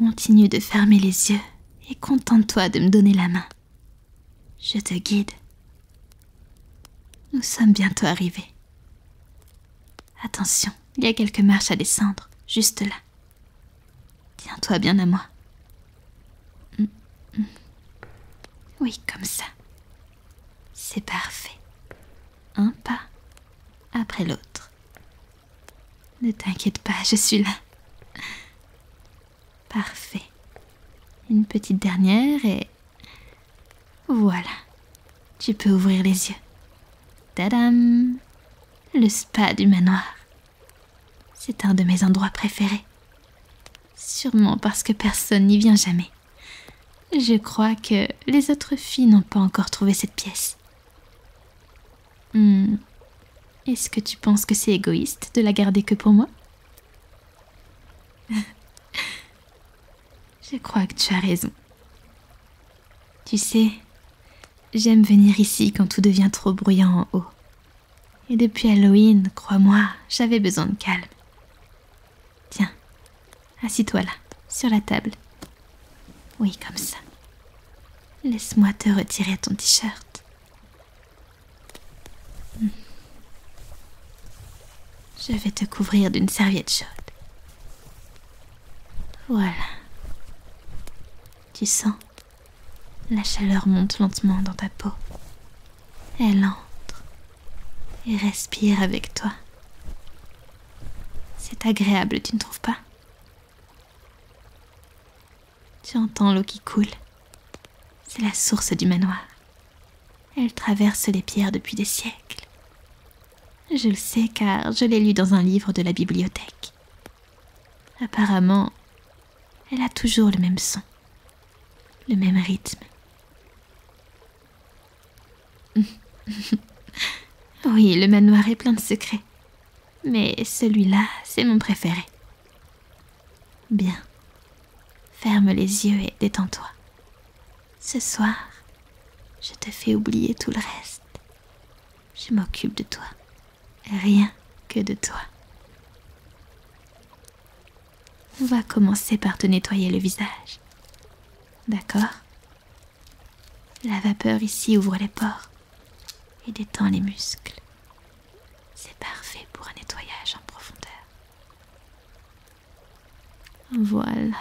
Continue de fermer les yeux et contente-toi de me donner la main. Je te guide. Nous sommes bientôt arrivés. Attention, il y a quelques marches à descendre, juste là. Tiens-toi bien à moi. Oui, comme ça. C'est parfait. Un pas après l'autre. Ne t'inquiète pas, je suis là. Parfait. Une petite dernière et... Voilà. Tu peux ouvrir les yeux. Tadam! Le spa du manoir. C'est un de mes endroits préférés. Sûrement parce que personne n'y vient jamais. Je crois que les autres filles n'ont pas encore trouvé cette pièce. Est-ce que tu penses que c'est égoïste de la garder que pour moi? Je crois que tu as raison. Tu sais, j'aime venir ici quand tout devient trop bruyant en haut. Et depuis Halloween, crois-moi, j'avais besoin de calme. Tiens, assis-toi là, sur la table. Oui, comme ça. Laisse-moi te retirer ton t-shirt. Je vais te couvrir d'une serviette chaude. Voilà. Tu sens? La chaleur monte lentement dans ta peau. Elle entre et respire avec toi. C'est agréable, tu ne trouves pas? Tu entends l'eau qui coule. C'est la source du manoir. Elle traverse les pierres depuis des siècles. Je le sais car je l'ai lu dans un livre de la bibliothèque. Apparemment, elle a toujours le même son, le même rythme. Oui, le manoir est plein de secrets, mais celui-là, c'est mon préféré. Bien, ferme les yeux et détends-toi. Ce soir, je te fais oublier tout le reste. Je m'occupe de toi, rien que de toi. On va commencer par te nettoyer le visage. D'accord? La vapeur ici ouvre les pores et détend les muscles. C'est parfait pour un nettoyage en profondeur. Voilà.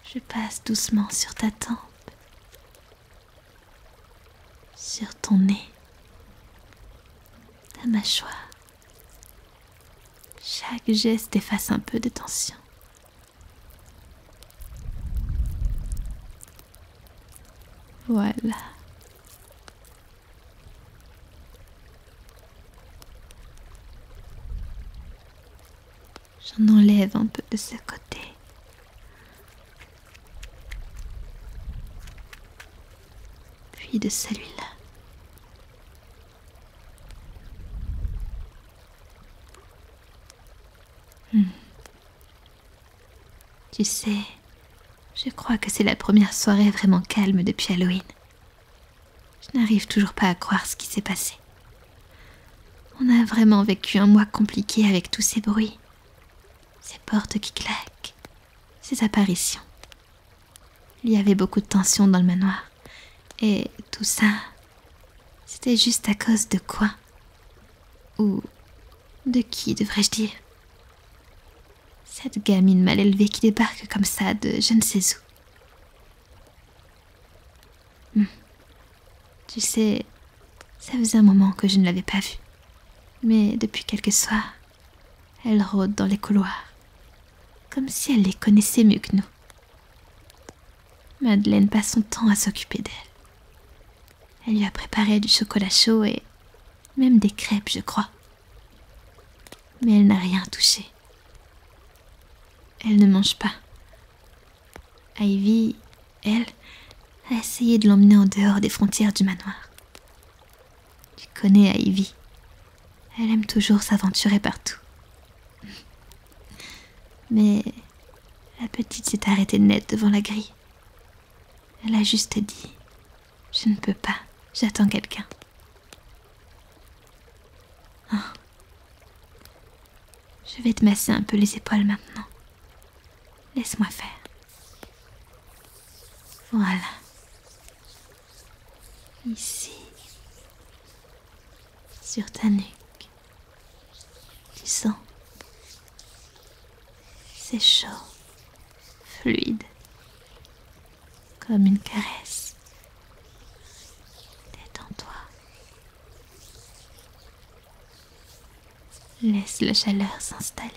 Je passe doucement sur ta tempe, sur ton nez, ta mâchoire. Chaque geste efface un peu de tension. Voilà. J'en enlève un peu de ce côté. Puis de celui-là. Tu sais, je crois que c'est la première soirée vraiment calme depuis Halloween. Je n'arrive toujours pas à croire ce qui s'est passé. On a vraiment vécu un mois compliqué avec tous ces bruits, ces portes qui claquent, ces apparitions. Il y avait beaucoup de tension dans le manoir. Et tout ça, c'était juste à cause de quoi? Ou de qui, devrais-je dire? Cette gamine mal élevée qui débarque comme ça de je ne sais où. Tu sais, ça faisait un moment que je ne l'avais pas vue. Mais depuis quelques soirs, elle rôde dans les couloirs, comme si elle les connaissait mieux que nous. Madeleine passe son temps à s'occuper d'elle. Elle lui a préparé du chocolat chaud et même des crêpes, je crois. Mais elle n'a rien touché. Elle ne mange pas. Ivy, elle, a essayé de l'emmener en dehors des frontières du manoir. Tu connais Ivy. Elle aime toujours s'aventurer partout. Mais la petite s'est arrêtée net devant la grille. Elle a juste dit « Je ne peux pas, j'attends quelqu'un. » Je vais te masser un peu les épaules maintenant. Laisse-moi faire. Voilà. Ici. Sur ta nuque. Tu sens. C'est chaud. Fluide. Comme une caresse. Détends-toi. Laisse la chaleur s'installer.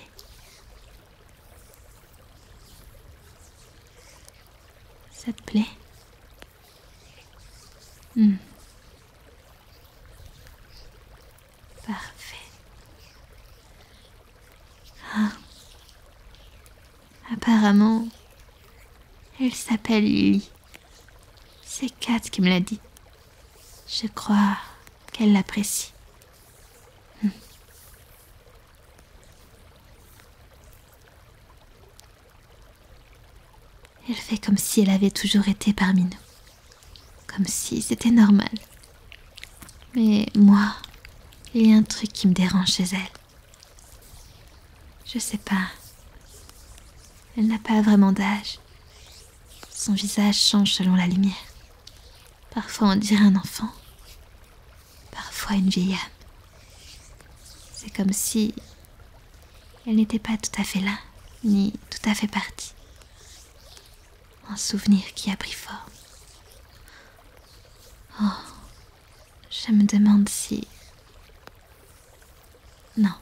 Ça te plaît? Parfait. Ah. Apparemment, elle s'appelle Lily. C'est Kat qui me l'a dit. Je crois qu'elle l'apprécie. Elle fait comme si elle avait toujours été parmi nous. Comme si c'était normal. Mais moi, il y a un truc qui me dérange chez elle. Je sais pas. Elle n'a pas vraiment d'âge. Son visage change selon la lumière. Parfois on dirait un enfant. Parfois une vieille âme. C'est comme si elle n'était pas tout à fait là, ni tout à fait partie. Un souvenir qui a pris forme. Oh, je me demande si... Non,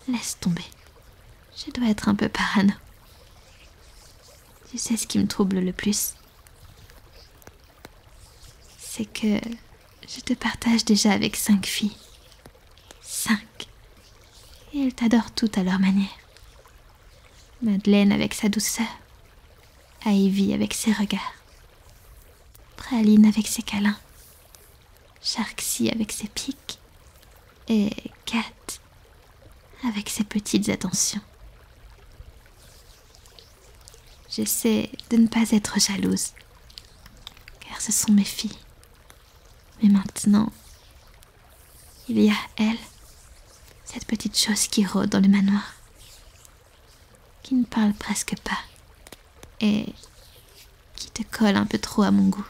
laisse tomber. Je dois être un peu parano. Tu sais ce qui me trouble le plus? C'est que je te partage déjà avec 5 filles. 5. Et elles t'adorent toutes à leur manière. Madeleine avec sa douceur. Ivy avec ses regards. Praline avec ses câlins. Sharksy avec ses pics. Et Kat avec ses petites attentions. J'essaie de ne pas être jalouse, car ce sont mes filles. Mais maintenant, il y a elle, cette petite chose qui rôde dans le manoir, qui ne parle presque pas, et qui te colle un peu trop à mon goût.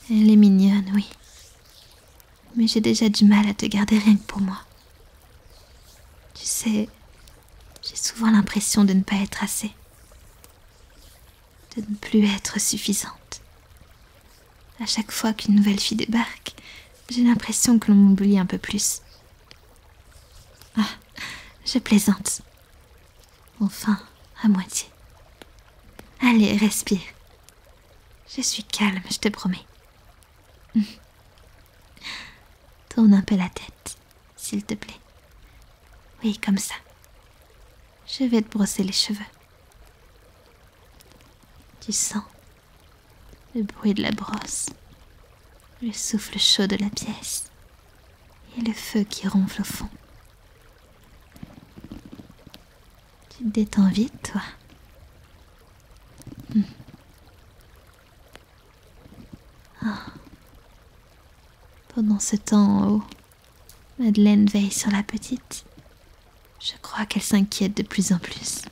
Elle est mignonne, oui, mais j'ai déjà du mal à te garder rien que pour moi. Tu sais, j'ai souvent l'impression de ne pas être assez, de ne plus être suffisante. À chaque fois qu'une nouvelle fille débarque, j'ai l'impression que l'on m'oublie un peu plus. Ah, je plaisante. Enfin, à moitié. Allez, respire. Je suis calme, je te promets. Tourne un peu la tête, s'il te plaît. Oui, comme ça. Je vais te brosser les cheveux. Tu sens le bruit de la brosse, le souffle chaud de la pièce et le feu qui ronfle au fond. Tu te détends vite, toi. Oh. Pendant ce temps en haut, Madeleine veille sur la petite. Je crois qu'elle s'inquiète de plus en plus.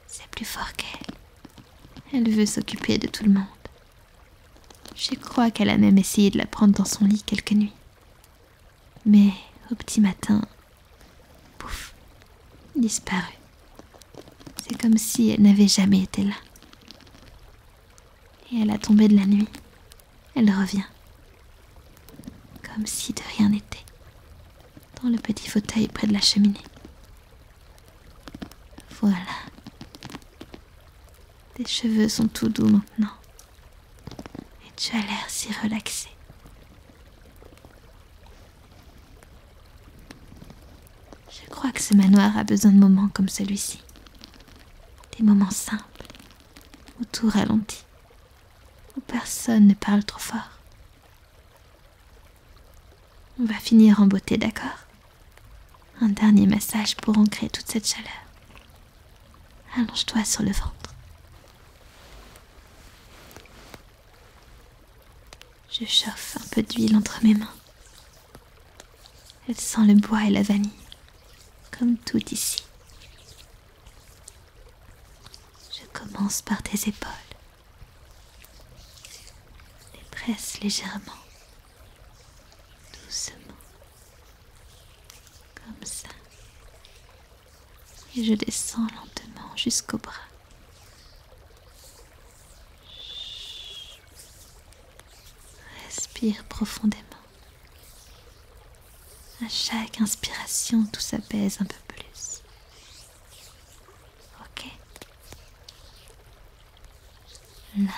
C'est plus fort qu'elle. Elle veut s'occuper de tout le monde. Je crois qu'elle a même essayé de la prendre dans son lit quelques nuits. Mais au petit matin, pouf, disparue. C'est comme si elle n'avait jamais été là. Et à la tombée de la nuit, elle revient. Comme si de rien n'était. Dans le petit fauteuil près de la cheminée. Voilà. Tes cheveux sont tout doux maintenant. Et tu as l'air si relaxé. Je crois que ce manoir a besoin de moments comme celui-ci. Des moments simples, où tout ralentit, où personne ne parle trop fort. On va finir en beauté, d'accord? Un dernier massage pour ancrer toute cette chaleur. Allonge-toi sur le ventre. Je chauffe un peu d'huile entre mes mains. Elle sent le bois et la vanille, comme tout ici. Je commence par tes épaules. Les presse légèrement, doucement, comme ça. Et je descends lentement jusqu'au bras. Respire profondément. À chaque inspiration, tout s'apaise un peu plus. Ok? Là,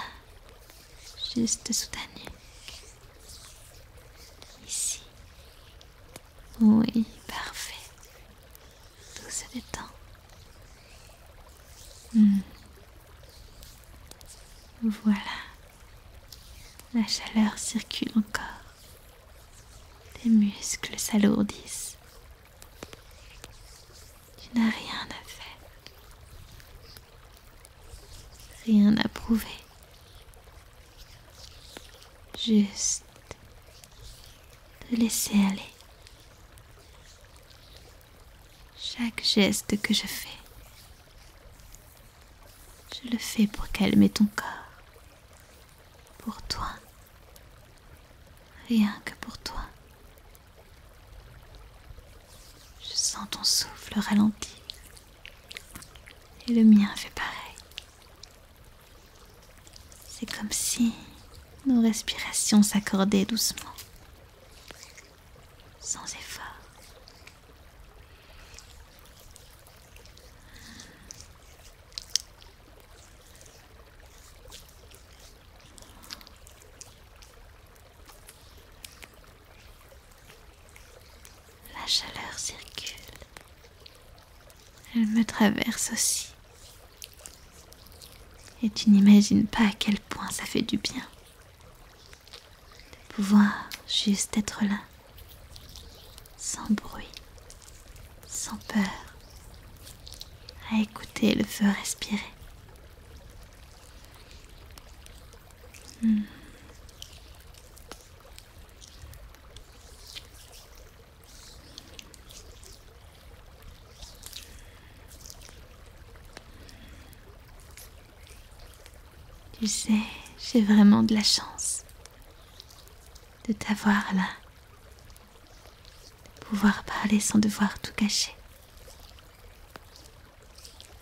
juste sous ta nuque. Ici. Oui, parfait. Tout se détend. Voilà. La chaleur circule encore. Tes muscles s'alourdissent. Tu n'as rien à faire. Rien à prouver. Juste te laisser aller. Chaque geste que je fais, je le fais pour calmer ton corps. Pour toi. Rien que pour toi. Je sens ton souffle ralenti. Et le mien fait pareil. C'est comme si nos respirations s'accordaient doucement. Sans effort. La chaleur circule. Elle me traverse aussi. Et tu n'imagines pas à quel point ça fait du bien. De pouvoir juste être là. Sans bruit. Sans peur. À écouter le feu respirer. Tu sais, j'ai vraiment de la chance de t'avoir là, de pouvoir parler sans devoir tout cacher.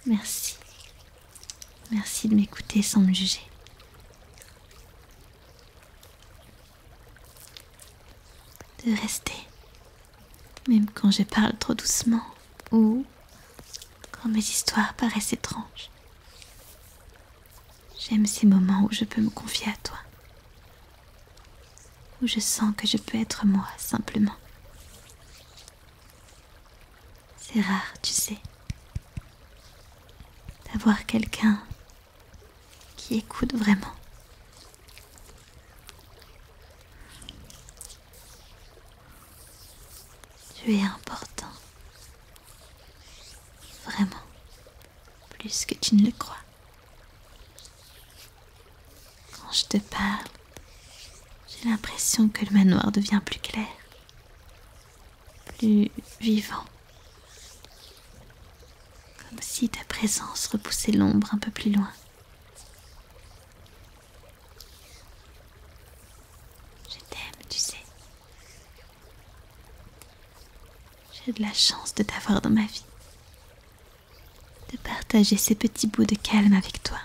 Merci. Merci de m'écouter sans me juger. De rester, même quand je parle trop doucement ou quand mes histoires paraissent étranges. J'aime ces moments où je peux me confier à toi. Où je sens que je peux être moi, simplement. C'est rare, tu sais, d'avoir quelqu'un qui écoute vraiment. Tu es important. Vraiment. Plus que tu ne le crois. Quand je te parle, j'ai l'impression que le manoir devient plus clair, plus vivant. Comme si ta présence repoussait l'ombre un peu plus loin. Je t'aime, tu sais. J'ai de la chance de t'avoir dans ma vie. De partager ces petits bouts de calme avec toi.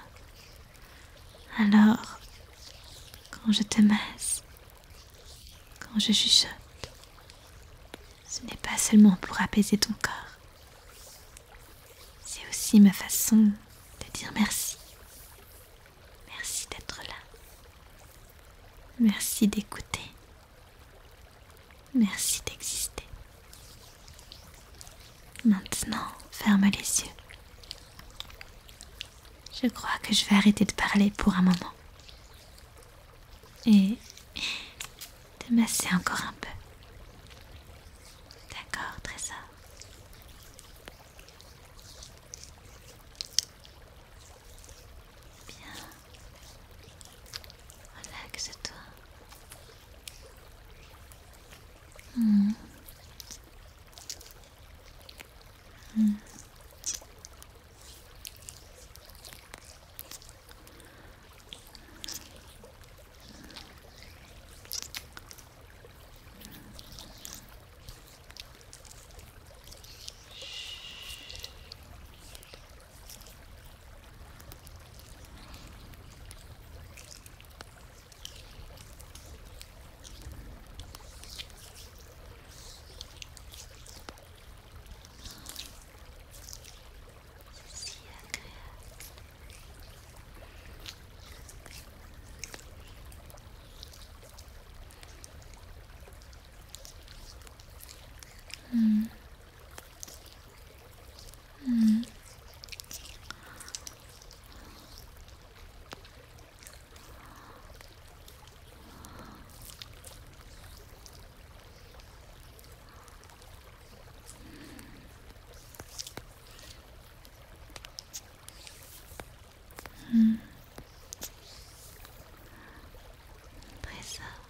Alors, quand je te masse, quand je chuchote, ce n'est pas seulement pour apaiser ton corps. C'est aussi ma façon de dire merci. Merci d'être là. Merci d'écouter. Merci d'exister. Maintenant, ferme les yeux. Je crois que je vais arrêter de parler pour un moment. Et te masser encore un peu. D'accord, trésor. Bien. Relaxe-toi. ça.